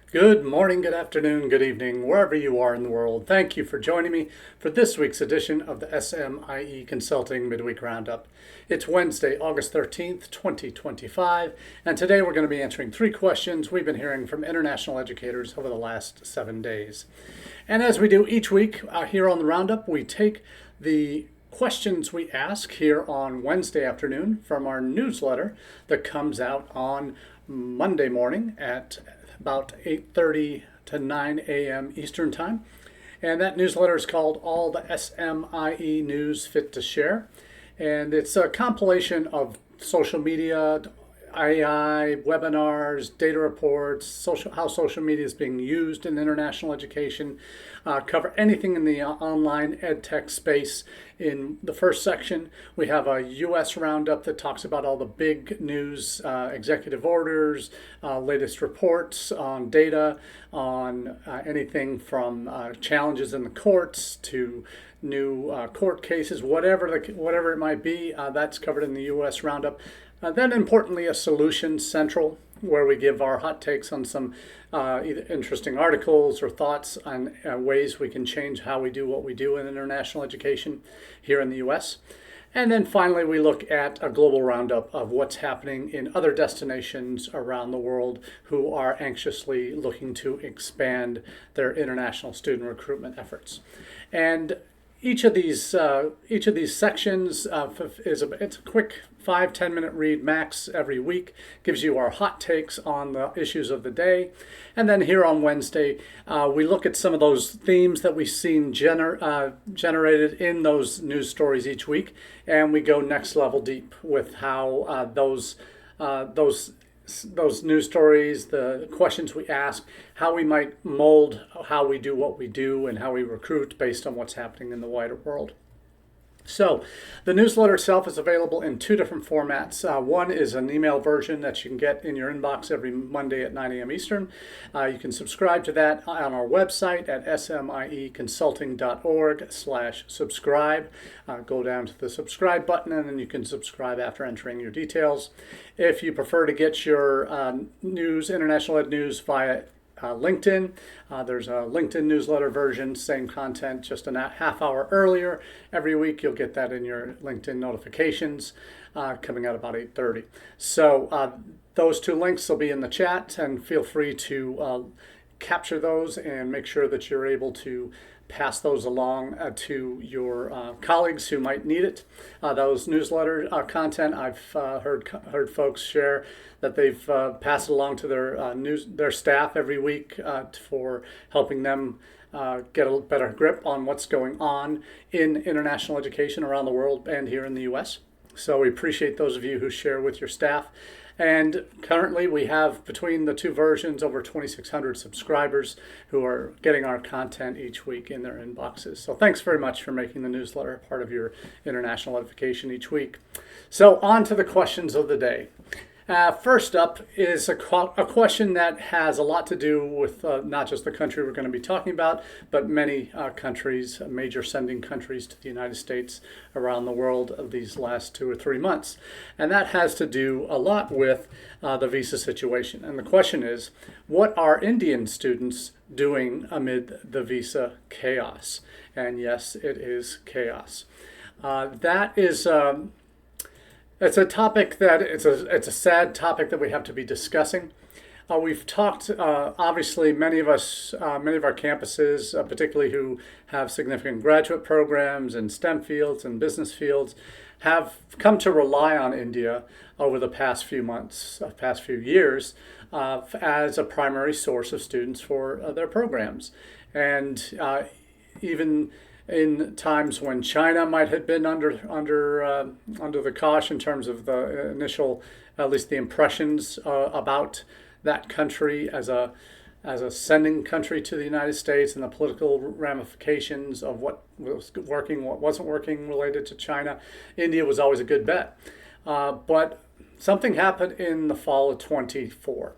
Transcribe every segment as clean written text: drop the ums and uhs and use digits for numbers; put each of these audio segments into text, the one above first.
Good morning, good afternoon, good evening, wherever you are in the world. Thank you for joining me for this week's edition of the SMIE Consulting Midweek Roundup. It's Wednesday, August 13th, 2025, and today we're going to be answering three questions we've been hearing from international educators over the last 7 days. And as we do each week here on the Roundup, we take the questions we ask here on Wednesday afternoon from our newsletter that comes out on Monday morning at about 8:30 to 9 a.m. Eastern Time. And that newsletter is called All the SMIE News Fit to Share. And it's a compilation of social media, AI, webinars, data reports, how social media is being used in international education, cover anything in the online ed tech space. In the first section, we have a U.S. roundup that talks about all the big news, executive orders, latest reports on data, on anything from challenges in the courts to new court cases, whatever it might be, that's covered in the U.S. roundup. Then importantly, a solution central where we give our hot takes on some either interesting articles or thoughts on ways we can change how we do what we do in international education here in the U.S. And then finally, we look at a global roundup of what's happening in other destinations around the world who are anxiously looking to expand their international student recruitment efforts. And each of these sections it's a quick 5-10 minute read max every week, gives you our hot takes on the issues of the day. And then here on Wednesday, we look at some of those themes that we've seen generated in those news stories each week, and we go next level deep with how those news stories, the questions we ask, how we might mold how we do what we do and how we recruit based on what's happening in the wider world. So the newsletter itself is available in two different formats. One is an email version that you can get in your inbox every Monday at 9 a.m. Eastern. You can subscribe to that on our website at smieconsulting.org/subscribe. Go down to the subscribe button and then you can subscribe after entering your details. If you prefer to get your international ed news via LinkedIn. There's a LinkedIn newsletter version, same content, just a half hour earlier. Every week you'll get that in your LinkedIn notifications coming out about 8:30. So those two links will be in the chat, and feel free to capture those and make sure that you're able to pass those along to your colleagues who might need it. Those newsletter content, I've heard folks share that they've passed it along to their staff every week for helping them get a better grip on what's going on in international education around the world and here in the U.S. So we appreciate those of you who share with your staff. And currently we have, between the two versions, over 2,600 subscribers who are getting our content each week in their inboxes. So thanks very much for making the newsletter part of your international edification each week. So on to the questions of the day. First up is a question that has a lot to do with not just the country we're going to be talking about, but many countries, major sending countries to the United States around the world of these last 2 or 3 months. And that has to do a lot with the visa situation. And the question is, what are Indian students doing amid the visa chaos? And yes, it is chaos. That is... It's a topic that it's a sad topic that we have to be discussing. We've talked, obviously, many of our campuses, particularly who have significant graduate programs in STEM fields and business fields, have come to rely on India over the past few months, past few years, as a primary source of students for their programs. And even in times when China might have been under the cosh in terms of the initial, at least the impressions about that country as a sending country to the United States, and the political ramifications of what was working, what wasn't working related to China. India was always a good bet. But something happened in the fall of 24.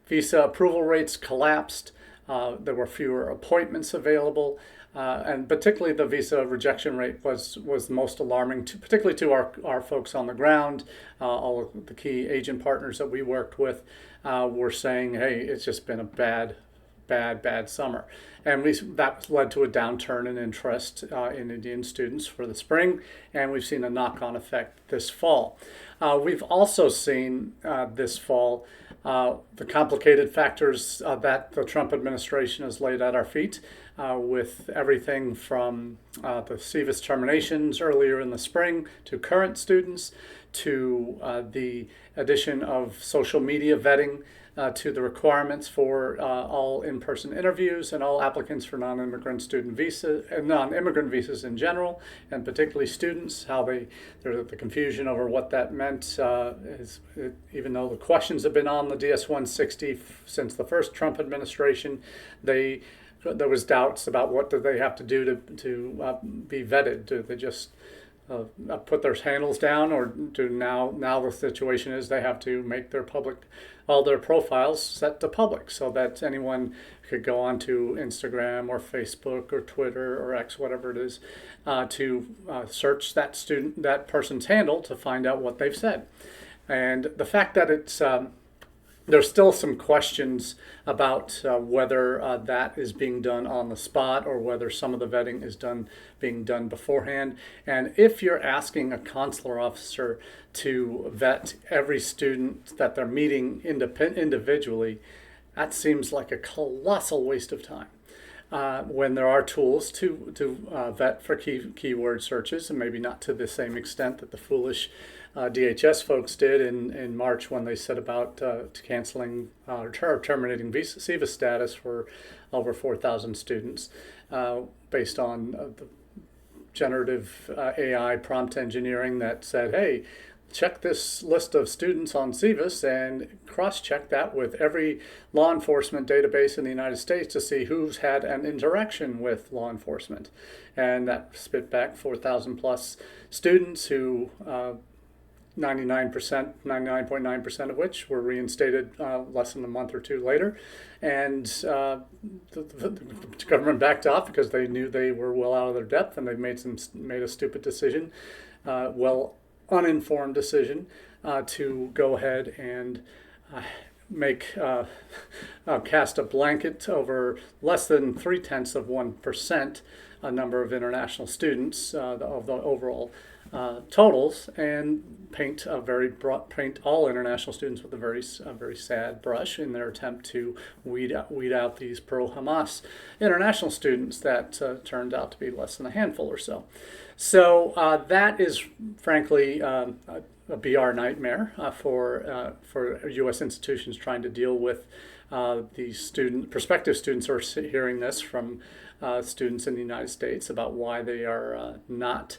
Visa approval rates collapsed. There were fewer appointments available. And particularly the visa rejection rate was most alarming, particularly to our folks on the ground. All of the key agent partners that we worked with were saying, hey, it's just been a bad summer. And that led to a downturn in interest in Indian students for the spring, and we've seen a knock-on effect this fall. We've also seen this fall the complicated factors that the Trump administration has laid at our feet, with everything from the SEVIS terminations earlier in the spring to current students, to the addition of social media vetting to the requirements for all in-person interviews and all applicants for non-immigrant student visa and non-immigrant visas in general, and particularly students. There's the confusion over what that meant. Even though the questions have been on the DS-160 since the first Trump administration, there was doubts about what do they have to do to be vetted. Do they just put their handles down, or do now the situation is they have to make all their profiles set to public, so that anyone could go onto Instagram or Facebook or Twitter or X, whatever it is, to search that person's handle to find out what they've said. And the fact that there's still some questions about whether that is being done on the spot or whether some of the vetting is being done beforehand. And if you're asking a consular officer to vet every student that they're meeting individually, that seems like a colossal waste of time. When there are tools to vet for keyword searches, and maybe not to the same extent that the foolish DHS folks did in March when they set about canceling or terminating SEVIS status for over 4,000 students based on the generative AI prompt engineering that said, hey, check this list of students on SEVIS and cross-check that with every law enforcement database in the United States to see who's had an interaction with law enforcement. And that spit back 4,000 plus students who 99.9% of which were reinstated less than a month or two later. And the government backed off because they knew they were well out of their depth, and they made a stupid decision, uninformed decision, to go ahead and cast a blanket over less than 0.3% a number of international students of the overall totals, and paint all international students with a very sad brush in their attempt to weed out these pro-Hamas international students that turned out to be less than a handful or so. So that is frankly a BR nightmare for U.S. institutions trying to deal with these prospective students who are hearing this from students in the United States about why they are not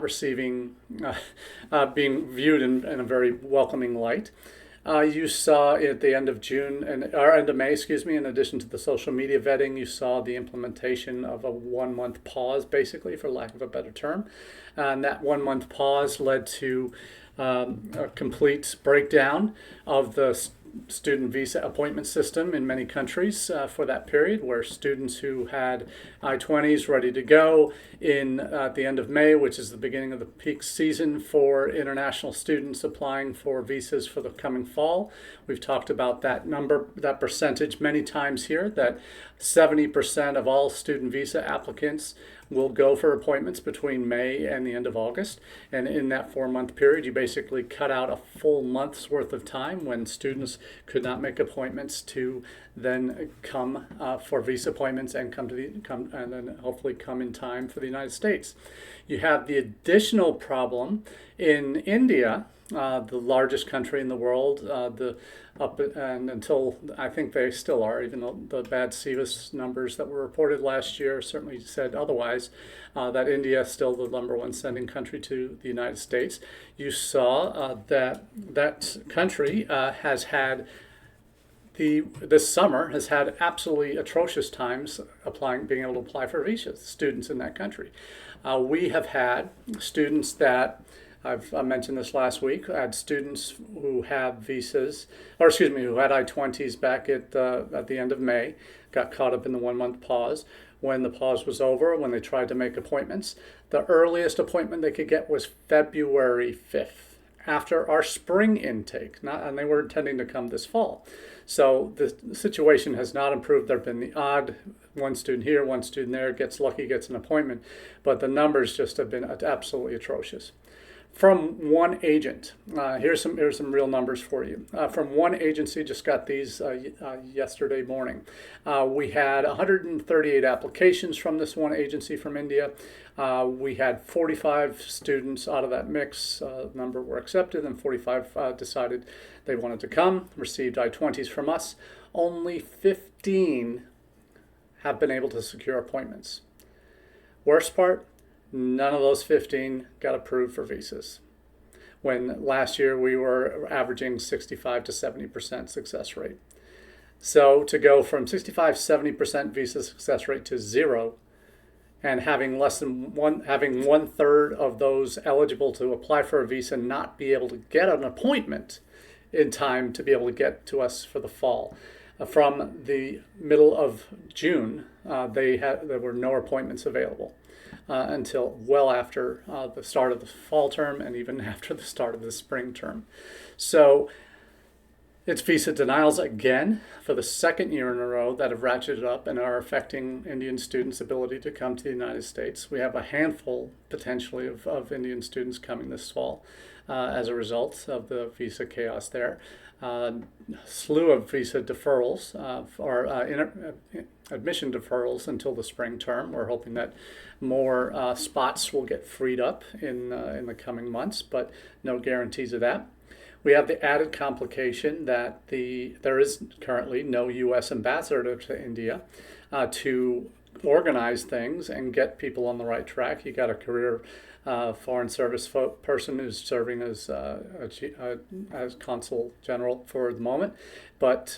receiving, being viewed in a very welcoming light. You saw at the end of end of May, in addition to the social media vetting, you saw the implementation of a 1-month pause, basically, for lack of a better term. And that 1-month pause led to a complete breakdown of the student visa appointment system in many countries for that period, where students who had I-20s ready to go at the end of May, which is the beginning of the peak season for international students applying for visas for the coming fall. We've talked about that percentage many times here, that 70% of all student visa applicants will go for appointments between May and the end of August. And in that 4-month period, you basically cut out a full month's worth of time when students could not make appointments to then come for visa appointments and and then hopefully come in time for the United States. You have the additional problem in India, the largest country in the world, and until I think they still are, even though the bad SEVIS numbers that were reported last year certainly said otherwise, that India is still the #1 sending country to the United States. You saw that country this summer has had absolutely atrocious times being able to apply for visas, students in that country. We have had students that I mentioned this last week. I had students who have visas, or excuse me, who had I-20s back at the end of May, got caught up in the 1 month pause. When the pause was over, when they tried to make appointments, the earliest appointment they could get was February 5th, after our spring intake, and they were intending to come this fall. So the situation has not improved. There have been the odd one student here, one student there, gets lucky, gets an appointment, but the numbers just have been absolutely atrocious. From one agent, here's some real numbers for you. From one agency, just got these yesterday morning. We had 138 applications from this one agency from India. We had 45 students out of that mix. Number were accepted, and 45 decided they wanted to come, received I-20s from us. Only 15 have been able to secure appointments. Worst part, none of those 15 got approved for visas, when last year we were averaging 65 to 70% success rate. So to go from 65-70% visa success rate to zero, and having having 1/3 of those eligible to apply for a visa not be able to get an appointment in time to be able to get to us for the fall. From the middle of June, there were no appointments available until well after the start of the fall term, and even after the start of the spring term. So it's visa denials again for the second year in a row that have ratcheted up and are affecting Indian students' ability to come to the United States. We have a handful potentially of Indian students coming this fall as a result of the visa chaos there. Slew of visa deferrals or admission deferrals until the spring term. We're hoping that more spots will get freed up in the coming months, but no guarantees of that. We have the added complication that there is currently no U.S. ambassador to India to organize things and get people on the right track. You got a career foreign service person who's serving as consul general for the moment, but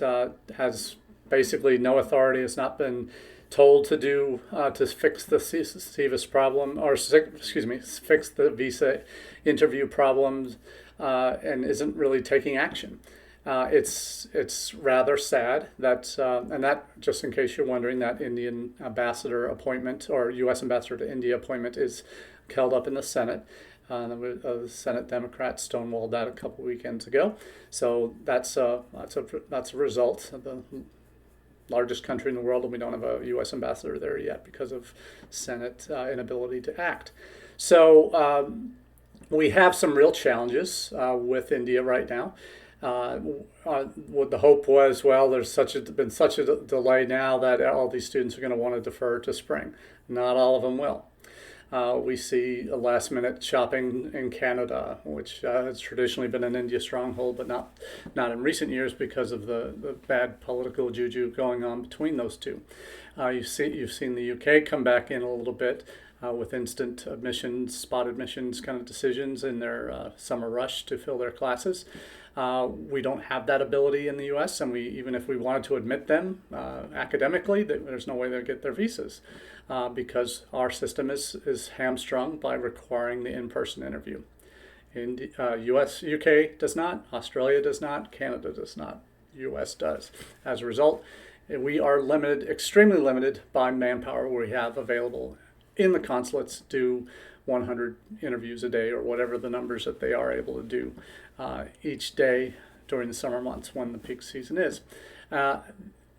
has basically no authority, has not been told to do to fix the SEVIS problem, or fix the visa interview problems, and isn't really taking action. It's rather sad that, and that, just in case you're wondering, that Indian ambassador appointment, or U.S. ambassador to India appointment, is held up in the Senate. The Senate Democrats stonewalled that a couple weekends ago. So that's a result of the largest country in the world, and we don't have a U.S. ambassador there yet because of Senate inability to act. So we have some real challenges with India right now. What the hope was, well, there's been such a delay now that all these students are going to want to defer to spring. Not all of them will. We see a last-minute shopping in Canada, which has traditionally been an India stronghold, but not in recent years because of the bad political juju going on between those two. You've seen the UK come back in a little bit with instant admissions, spot admissions kind of decisions in their summer rush to fill their classes. We don't have that ability in the U.S., and even if we wanted to admit them academically, there's no way they'll get their visas because our system is hamstrung by requiring the in-person interview. In U.S., UK does not, Australia does not, Canada does not, U.S. does. As a result, we are limited, extremely limited by manpower we have available in the consulates to do 100 interviews a day, or whatever the numbers that they are able to do each day during the summer months when the peak season is.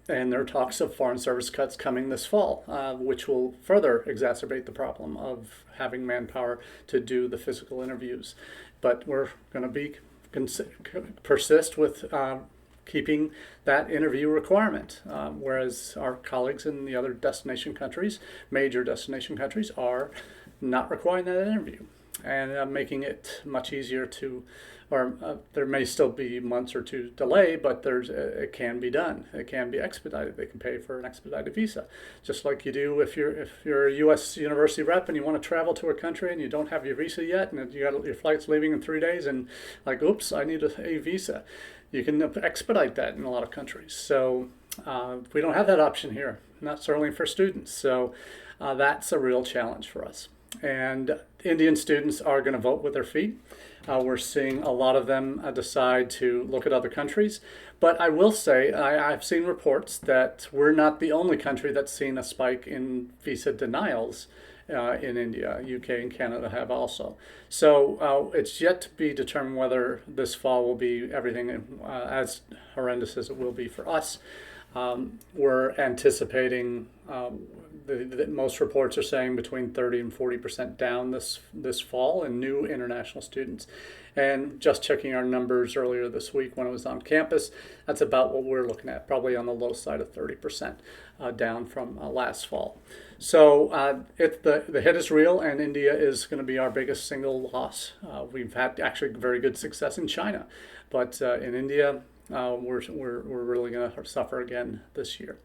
And there are talks of foreign service cuts coming this fall, which will further exacerbate the problem of having manpower to do the physical interviews. But we're going to persist with keeping that interview requirement, whereas our colleagues in the other destination countries, major destination countries, are not requiring that interview, and making it much easier to, or there may still be months or two delay, but it can be done. It can be expedited. They can pay for an expedited visa, just like you do if you're a U.S. university rep and you want to travel to a country and you don't have your visa yet, and you got your flight's leaving in 3 days, and like, oops, I need a visa. You can expedite that in a lot of countries. So we don't have that option here, not certainly for students. So that's a real challenge for us. And Indian students are going to vote with their feet. We're seeing a lot of them decide to look at other countries. But I will say, I've seen reports that we're not the only country that's seen a spike in visa denials in India. UK and Canada have also. So it's yet to be determined whether this fall will be everything as horrendous as it will be for us. We're anticipating most reports are saying between 30 and 40% down this fall in new international students. And just checking our numbers earlier this week when I was on campus, that's about what we're looking at, probably on the low side of 30% down from last fall. So the hit is real, and India is going to be our biggest single loss. We've had actually very good success in China, but in India, we're really going to suffer again this year.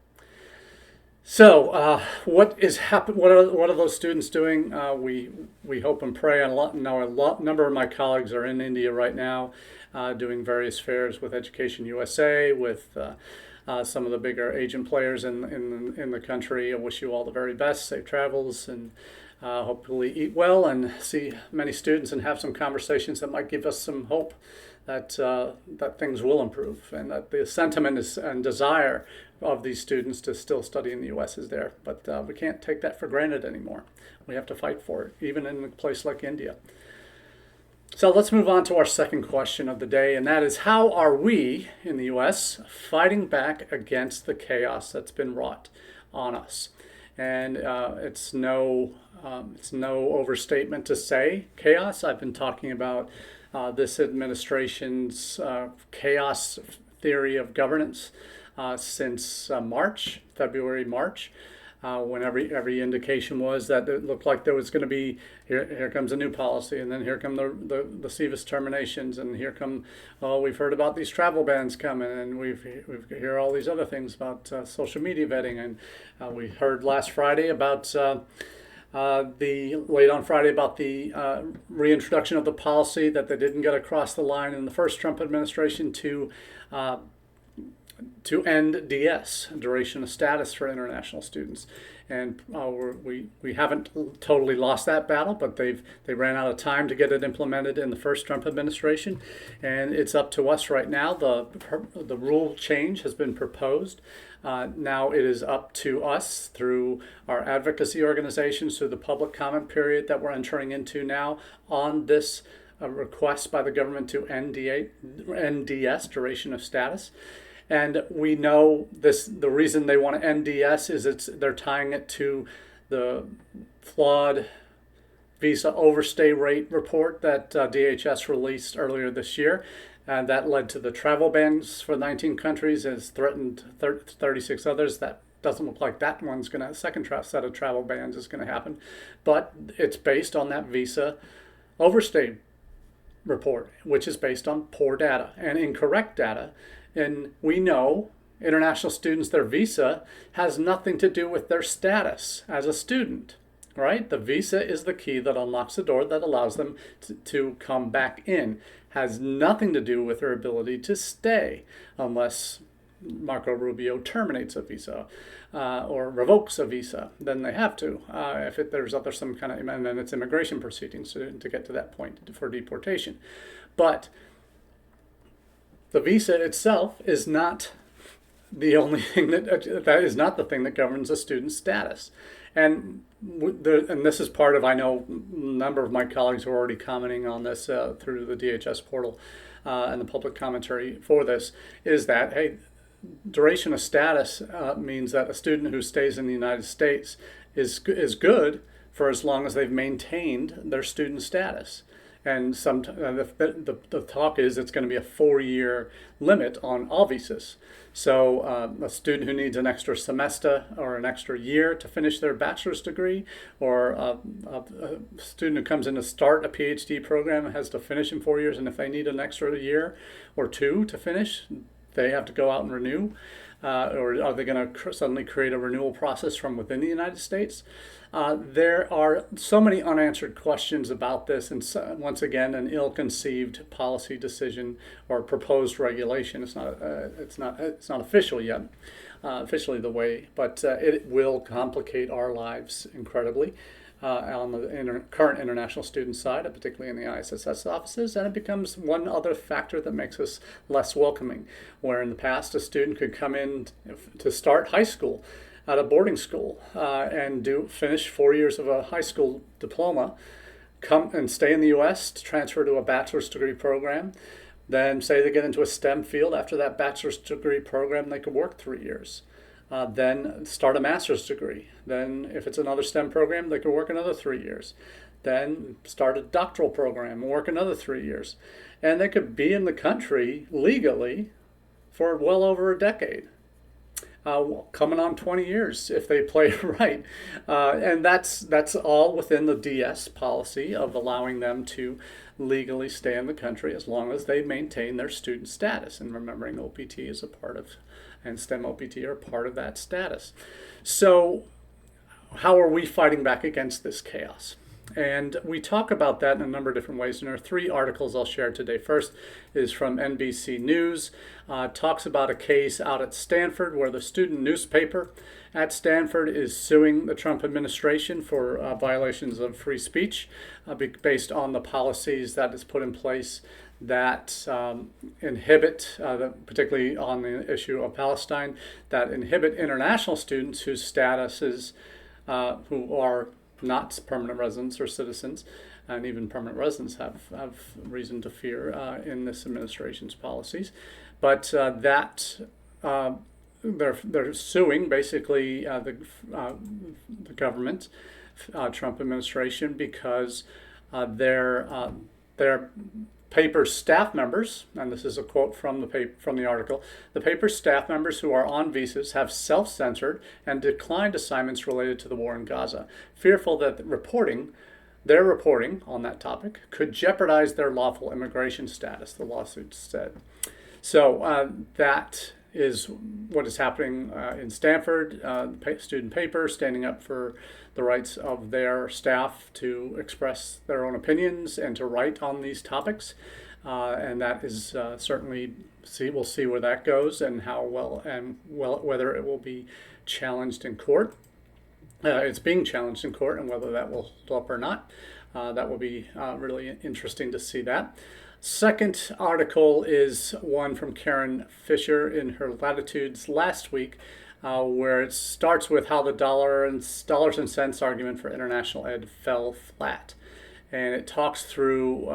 So what is happen? What are those students doing? We hope and pray. And a number of my colleagues are in India right now, doing various fairs with Education USA, with some of the bigger agent players in the country. I wish you all the very best, safe travels, and hopefully eat well and see many students and have some conversations that might give us some hope that things will improve, and that the sentiment and desire of these students to still study in the U.S. is there. But we can't take that for granted anymore. We have to fight for it, even in a place like India. So let's move on to our second question of the day, and that is, how are we in the U.S. fighting back against the chaos that's been wrought on us? And it's no overstatement to say chaos. I've been talking about this administration's chaos theory of governance since February, March, when every indication was that it looked like there was going to be, here comes a new policy, and then here come the CVIS terminations, and here come, we've heard about these travel bans coming, and we've hear all these other things about social media vetting, and we heard last Friday about late on Friday about the reintroduction of the policy that they didn't get across the line in the first Trump administration to end DS, duration of status for international students. And we haven't totally lost that battle, but they ran out of time to get it implemented in the first Trump administration, and it's up to us right now. The rule change has been proposed. Now it is up to us through our advocacy organizations, through the public comment period that we're entering into now on this request by the government to end DS, duration of status. And we know the reason they want to end DS is they're tying it to the flawed visa overstay rate report that DHS released earlier this year. And that led to the travel bans for 19 countries, has threatened 36 others. That doesn't look like that one's going to, second set of travel bans is going to happen. But it's based on that visa overstay report, which is based on poor data and incorrect data. And we know international students, their visa has nothing to do with their status as a student, right? The visa is the key that unlocks the door that allows them to come back in. Has nothing to do with their ability to stay, unless Marco Rubio terminates a visa or revokes a visa. Then they have to, if there's some kind of, and then it's immigration proceedings to get to that point for deportation. But the visa itself is not the only thing that is not the thing that governs a student's status. And this is part of, I know a number of my colleagues are already commenting on this through the DHS portal and the public commentary for this, is that, hey, duration of status means that a student who stays in the United States is good for as long as they've maintained their student status. And the talk is it's going to be a 4-year limit on all visas. So a student who needs an extra semester or an extra year to finish their bachelor's degree, or a student who comes in to start a PhD program has to finish in 4 years, and if they need an extra year or two to finish, they have to go out and renew. Or are they going to suddenly create a renewal process from within the United States? There are so many unanswered questions about this, and once again, an ill-conceived policy decision or proposed regulation. It's not official yet, officially the way, but it will complicate our lives incredibly. on the current international student side, particularly in the ISSS offices, and it becomes one other factor that makes us less welcoming, where in the past a student could come in to start high school at a boarding school and finish 4 years of a high school diploma, come and stay in the U.S. to transfer to a bachelor's degree program. Then say they get into a STEM field. After that bachelor's degree program, they could work 3 years. Then start a master's degree. Then if it's another STEM program, they could work another 3 years. Then start a doctoral program and work another 3 years. And they could be in the country legally for well over a decade. Coming on 20 years if they play right. And that's all within the DS policy of allowing them to legally stay in the country as long as they maintain their student status. And remembering OPT is a part of, and STEM OPT are part of that status. So how are we fighting back against this chaos? And we talk about that in a number of different ways. And there are 3 articles I'll share today. First is from NBC News. Talks about a case out at Stanford where the student newspaper at Stanford is suing the Trump administration for violations of free speech based on the policies that is put in place that inhibit, particularly on the issue of Palestine, that inhibit international students whose statuses, who are not permanent residents or citizens, and even permanent residents have reason to fear in this administration's policies. But they're suing basically the government, Trump administration, because their paper's staff members, and this is a quote from the article, the paper's staff members who are on visas have self-censored and declined assignments related to the war in Gaza, fearful that their reporting on that topic could jeopardize their lawful immigration status, the lawsuit said. So that is what is happening in Stanford, student paper standing up for the rights of their staff to express their own opinions and to write on these topics. And that is certainly, we'll see where that goes and how whether it will be challenged in court. It's being challenged in court, and whether that will hold up or not. That will be really interesting to see that. Second article is one from Karen Fisher in her Latitudes last week, where it starts with how the dollars and cents argument for international ed fell flat. And it talks through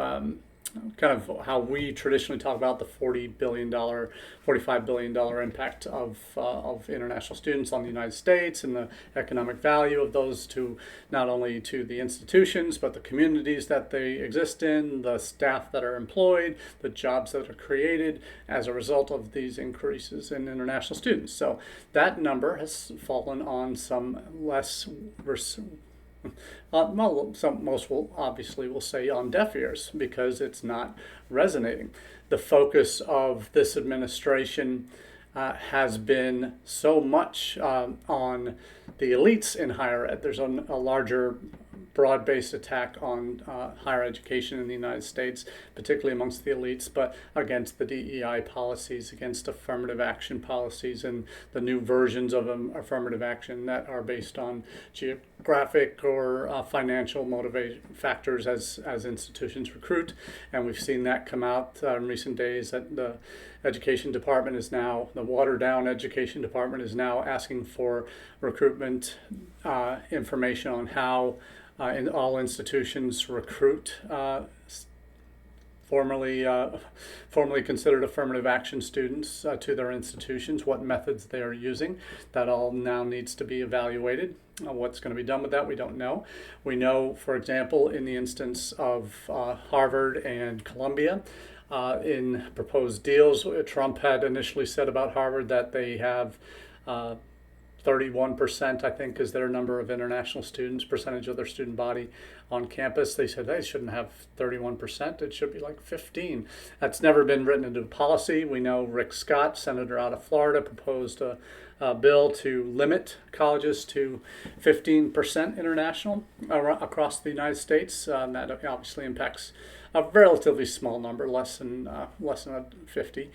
kind of how we traditionally talk about the $45 billion impact of international students on the United States and the economic value of those to not only to the institutions, but the communities that they exist in, the staff that are employed, the jobs that are created as a result of these increases in international students. So that number has fallen on some less most will obviously will say on deaf ears because it's not resonating. The focus of this administration has been so much on the elites in higher ed. There's a larger broad-based attack on higher education in the United States, particularly amongst the elites, but against the DEI policies, against affirmative action policies, and the new versions of affirmative action that are based on geographic or financial motivation factors as institutions recruit. And we've seen that come out in recent days that the education department is now, the watered-down education department is now asking for recruitment information on how in all institutions recruit formerly considered affirmative action students to their institutions, what methods they are using. That all now needs to be evaluated. What's going to be done with that, we don't know. We know, for example, in the instance of Harvard and Columbia, in proposed deals, Trump had initially said about Harvard that they have 31%, I think, is their number of international students, percentage of their student body on campus. They said they shouldn't have 31%, it should be like 15. That's never been written into policy. We know Rick Scott, senator out of Florida, proposed a bill to limit colleges to 15% international across the United States. That obviously impacts a relatively small number, less than 50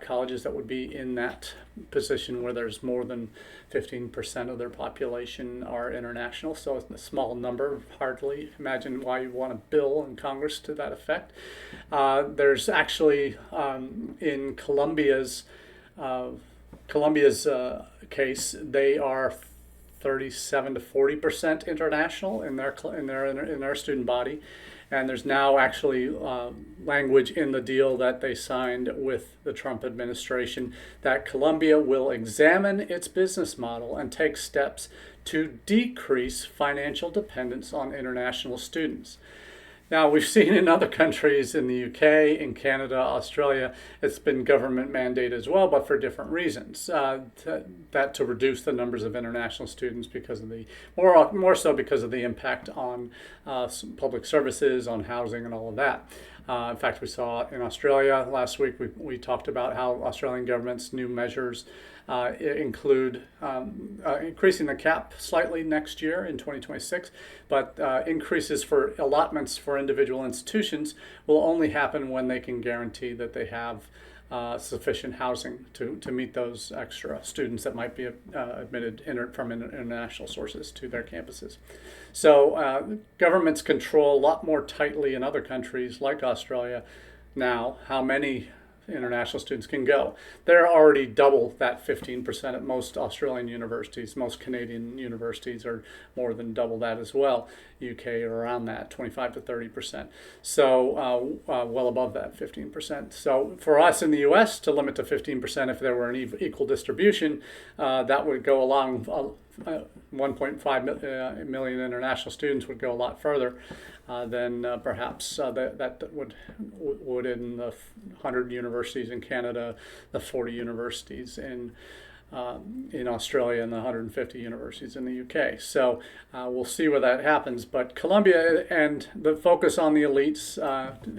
colleges that would be in that position where there's more than 15% of their population are international. So it's a small number. Hardly imagine why you want a bill in Congress to that effect. There's actually in Columbia's case, they are 37 to 40% international in their student body, and there's now actually language in the deal that they signed with the Trump administration that Columbia will examine its business model and take steps to decrease financial dependence on international students. Now, we've seen in other countries, in the UK, in Canada, Australia, it's been government mandated as well, but for different reasons. To reduce the numbers of international students because of more so because of the impact on public services, on housing, and all of that. In fact, we saw in Australia last week, we talked about how Australian government's new measures include increasing the cap slightly next year in 2026, but increases for allotments for individual institutions will only happen when they can guarantee that they have sufficient housing to meet those extra students that might be admitted from international sources to their campuses. So governments control a lot more tightly in other countries like Australia now how many international students can go. They're already double that 15% at most Australian universities. Most Canadian universities are more than double that as well. UK are around that, 25 to 30%. So well above that 15%. So for us in the US to limit to 15%, if there were an equal distribution, that would go along 1.5 million international students would go a lot further than perhaps that would in the 100 universities in Canada, the 40 universities in Australia, and the 150 universities in the UK. So we'll see where that happens. But Columbia and the focus on the elites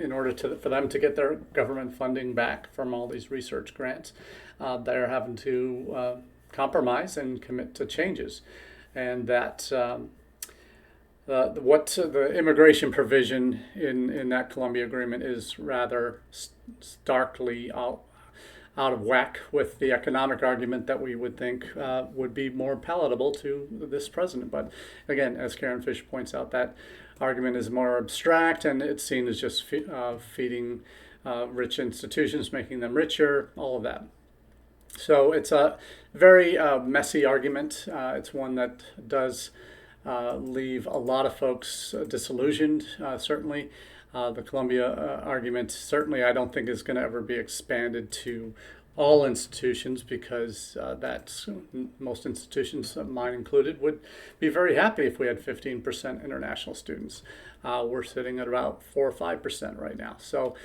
in order for them to get their government funding back from all these research grants, they're having to compromise and commit to changes. And that the immigration provision in that Columbia agreement is rather starkly out of whack with the economic argument that we would think would be more palatable to this president. But again, as Karen Fish points out, that argument is more abstract, and it's seen as just feeding rich institutions, making them richer, all of that. So it's a very messy argument. It's one that does leave a lot of folks disillusioned, certainly. The Columbia argument, certainly I don't think is going to ever be expanded to all institutions, because most institutions, mine included, would be very happy if we had 15% international students. We're sitting at about 4 or 5% right now. So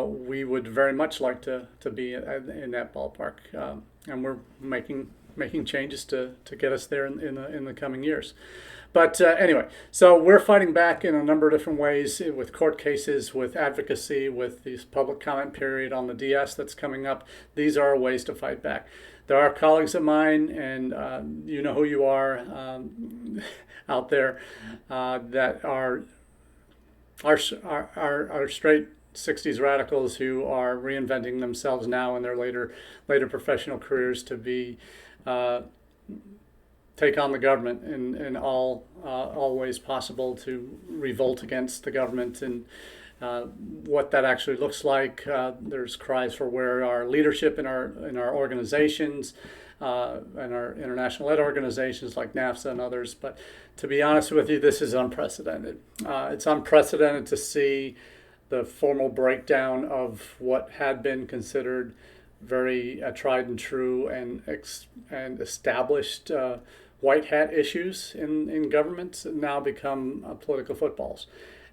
we would very much like to be in that ballpark, and we're making changes to get us there in the coming years. But anyway, so we're fighting back in a number of different ways, with court cases, with advocacy, with this public comment period on the DS that's coming up. These are ways to fight back. There are colleagues of mine, and you know who you are out there, that are straight 60s radicals who are reinventing themselves now in their later professional careers to be take on the government in all ways possible, to revolt against the government, and what that actually looks like. There's cries for where our leadership in our organizations, and our international ed organizations like NAFSA and others. But to be honest with you, this is unprecedented. It's unprecedented to see the formal breakdown of what had been considered very tried and true and established white hat issues in government now become political footballs.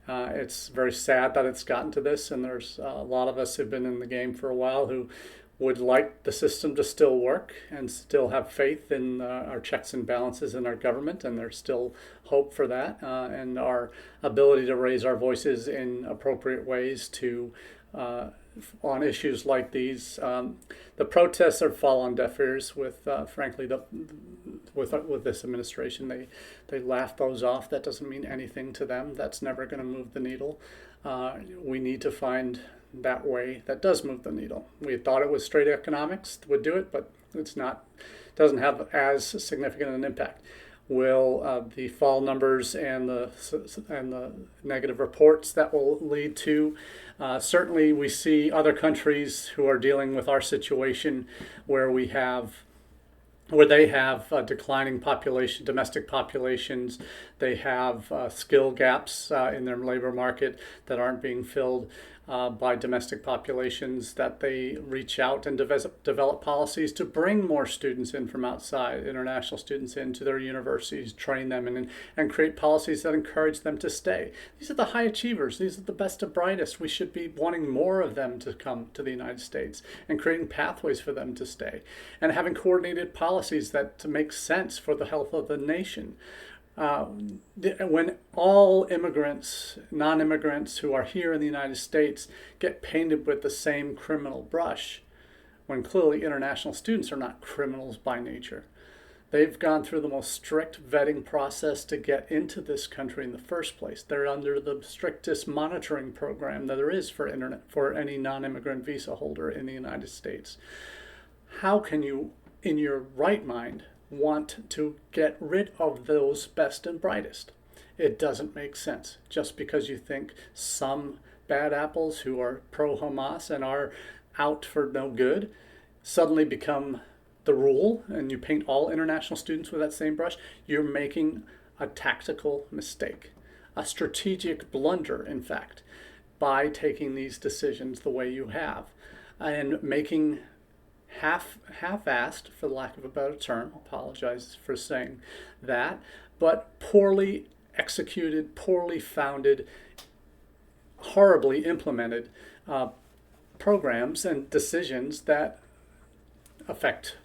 It's very sad that it's gotten to this, and there's a lot of us who've been in the game for a while who would like the system to still work and still have faith in our checks and balances in our government, and there's still hope for that, and our ability to raise our voices in appropriate ways to on issues like these. The protests have fallen on deaf ears with, frankly, with this administration. They laugh those off. That doesn't mean anything to them. That's never going to move the needle. We need to find that way that does move the needle. We thought it was straight economics would do it, but it's not. Doesn't have as significant an impact. Will the fall numbers and the negative reports that will lead to? Certainly, we see other countries who are dealing with our situation, where they have declining population, domestic populations. They have skill gaps in their labor market that aren't being filled by domestic populations, that they reach out and develop policies to bring more students in from outside, international students into their universities, train them, and create policies that encourage them to stay. These are the high achievers. These are the best and brightest. We should be wanting more of them to come to the United States and creating pathways for them to stay and having coordinated policies that make sense for the health of the nation. When all immigrants, non-immigrants who are here in the United States get painted with the same criminal brush, when clearly international students are not criminals by nature. They've gone through the most strict vetting process to get into this country in the first place. They're under the strictest monitoring program that there is for any non-immigrant visa holder in the United States. How can you, in your right mind, want to get rid of those best and brightest? It doesn't make sense. Just because you think some bad apples who are pro-Hamas and are out for no good suddenly become the rule, and you paint all international students with that same brush, you're making a tactical mistake, a strategic blunder, in fact, by taking these decisions the way you have and making half-assed, for lack of a better term, apologize for saying that, but poorly executed, poorly founded, horribly implemented programs and decisions that affect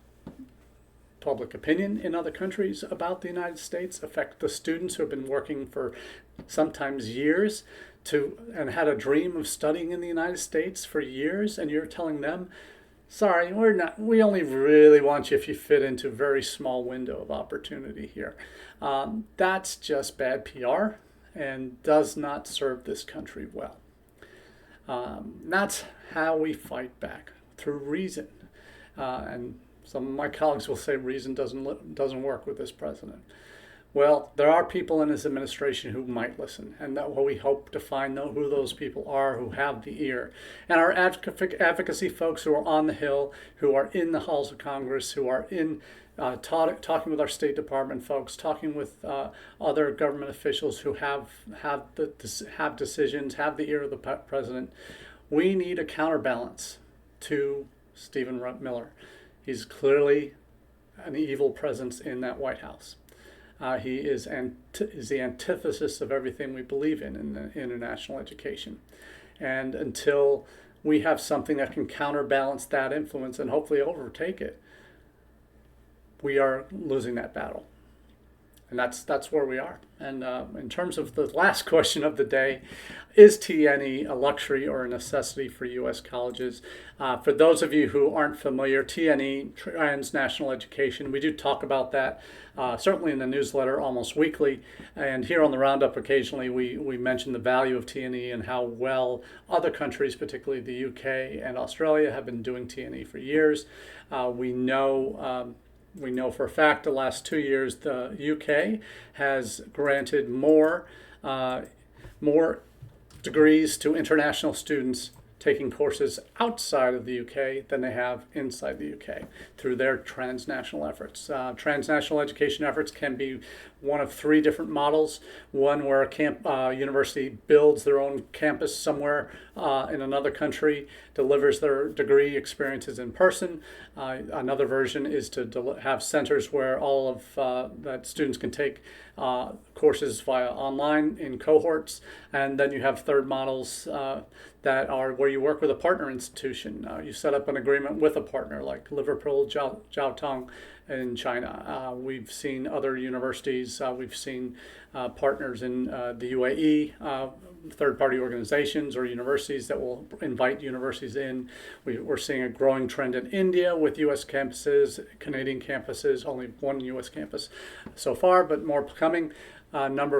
public opinion in other countries about the United States, affect the students who have been working for sometimes years and had a dream of studying in the United States for years, and you're telling them, sorry, we only really want you if you fit into a very small window of opportunity here. That's just bad PR and does not serve this country well. That's how we fight back, through reason. And some of my colleagues will say reason doesn't work with this president. Well, there are people in his administration who might listen, and that we hope to find who those people are who have the ear. And our advocacy folks who are on the Hill, who are in the halls of Congress, who are in talking with our State Department folks, talking with other government officials who have decisions, have the ear of the president. We need a counterbalance to Stephen Miller. He's clearly an evil presence in that White House. He is the antithesis of everything we believe in international education. And until we have something that can counterbalance that influence and hopefully overtake it, we are losing that battle. And that's where we are. And in terms of the last question of the day, is TNE a luxury or a necessity for U.S. colleges? For those of you who aren't familiar, TNE, transnational education, we do talk about that, certainly in the newsletter almost weekly. And here on the Roundup, occasionally we mention the value of TNE and how well other countries, particularly the UK and Australia, have been doing TNE for years. We know for a fact the last 2 years the UK has granted more degrees to international students taking courses outside of the UK than they have inside the UK through their transnational efforts. Transnational education efforts can be one of three different models. One where a university builds their own campus somewhere in another country, delivers their degree experiences in person. Another version is to have centers where all of that students can take courses via online in cohorts. And then you have third models that are where you work with a partner institution. You set up an agreement with a partner like Liverpool Jiaotong in China. We've seen other universities, we've seen partners in the UAE, third-party organizations or universities that will invite universities in. We're seeing a growing trend in India with U.S. campuses, Canadian campuses, only one U.S. campus so far, but more coming. Number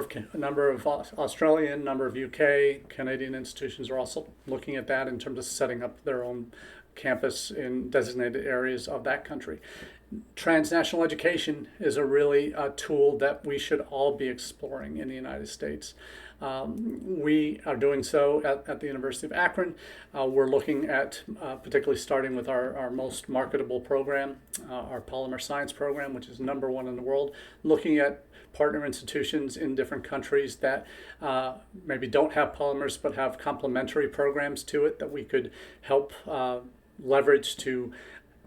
of Australian, number of UK, Canadian institutions are also looking at that in terms of setting up their own campus in designated areas of that country. Transnational education is a really tool that we should all be exploring in the United States. We are doing so at the University of Akron. We're looking at particularly starting with our most marketable program, our polymer science program, which is #1 in the world, looking at partner institutions in different countries that maybe don't have polymers but have complementary programs to it that we could help leverage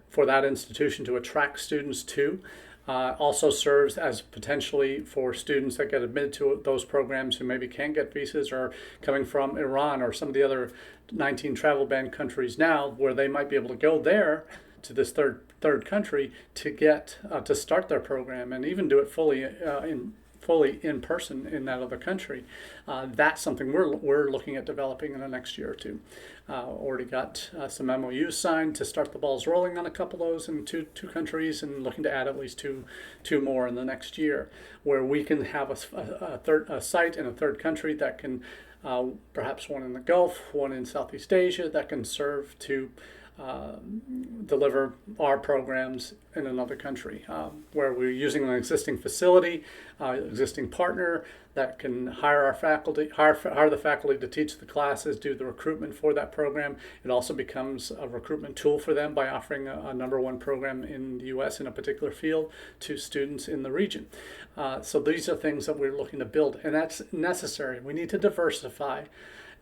for that institution to attract students to. Also serves as potentially for students that get admitted to those programs who maybe can't get visas or coming from Iran or some of the other 19 travel ban countries now, where they might be able to go there to this third country to get to start their program and even do it fully in person in that other country. That's something we're looking at developing in the next year or two. Already got some MOUs signed to start the balls rolling on a couple of those in two countries, and looking to add at least two more in the next year, where we can have a site in a third country that can, perhaps one in the Gulf, one in Southeast Asia, that can serve to deliver our programs in another country, where we're using an existing facility, existing partner that can hire our faculty, hire the faculty to teach the classes, do the recruitment for that program. It also becomes a recruitment tool for them by offering a #1 program in the U.S. in a particular field to students in the region. So these are things that we're looking to build, and that's necessary. We need to diversify.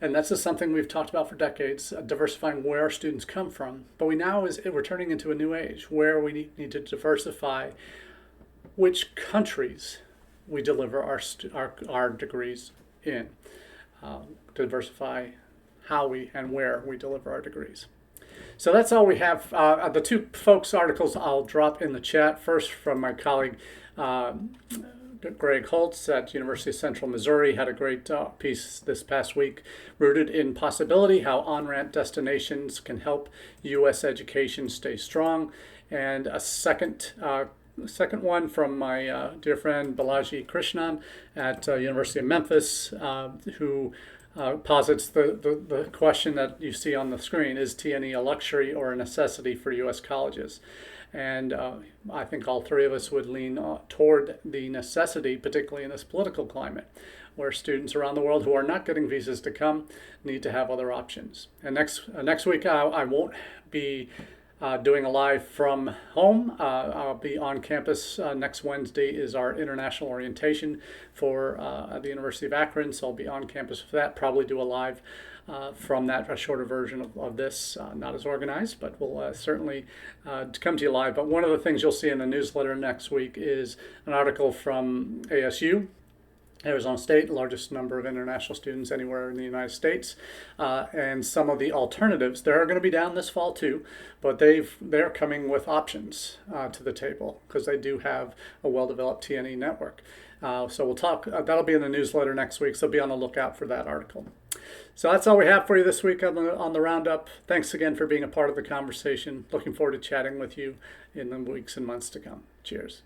And that's just something we've talked about for decades, diversifying where our students come from. But we're turning into a new age where we need to diversify which countries we deliver our degrees in, diversify how and where we deliver our degrees. So that's all we have. The two folks' articles I'll drop in the chat. First, from my colleague Greg Holtz at University of Central Missouri had a great piece this past week, Rooted in Possibility: How On-Ramp Destinations Can Help U.S. Education Stay Strong. And a second one from my dear friend Balaji Krishnan at University of Memphis, who posits the question that you see on the screen: is T&E a luxury or a necessity for U.S. colleges? And I think all three of us would lean toward the necessity, particularly in this political climate, where students around the world who are not getting visas to come need to have other options. And next week I won't be doing a live from home. I'll be on campus. Next Wednesday is our international orientation for the University of Akron, so I'll be on campus for that. Probably do a live from that, a shorter version of this, not as organized, but we'll certainly come to you live. But one of the things you'll see in the newsletter next week is an article from ASU, Arizona State, largest number of international students anywhere in the United States, and some of the alternatives. They're going to be down this fall too, but they're coming with options to the table because they do have a well-developed T&E network. So we'll talk, that'll be in the newsletter next week, so be on the lookout for that article. So that's all we have for you this week on the Roundup. Thanks again for being a part of the conversation. Looking forward to chatting with you in the weeks and months to come. Cheers.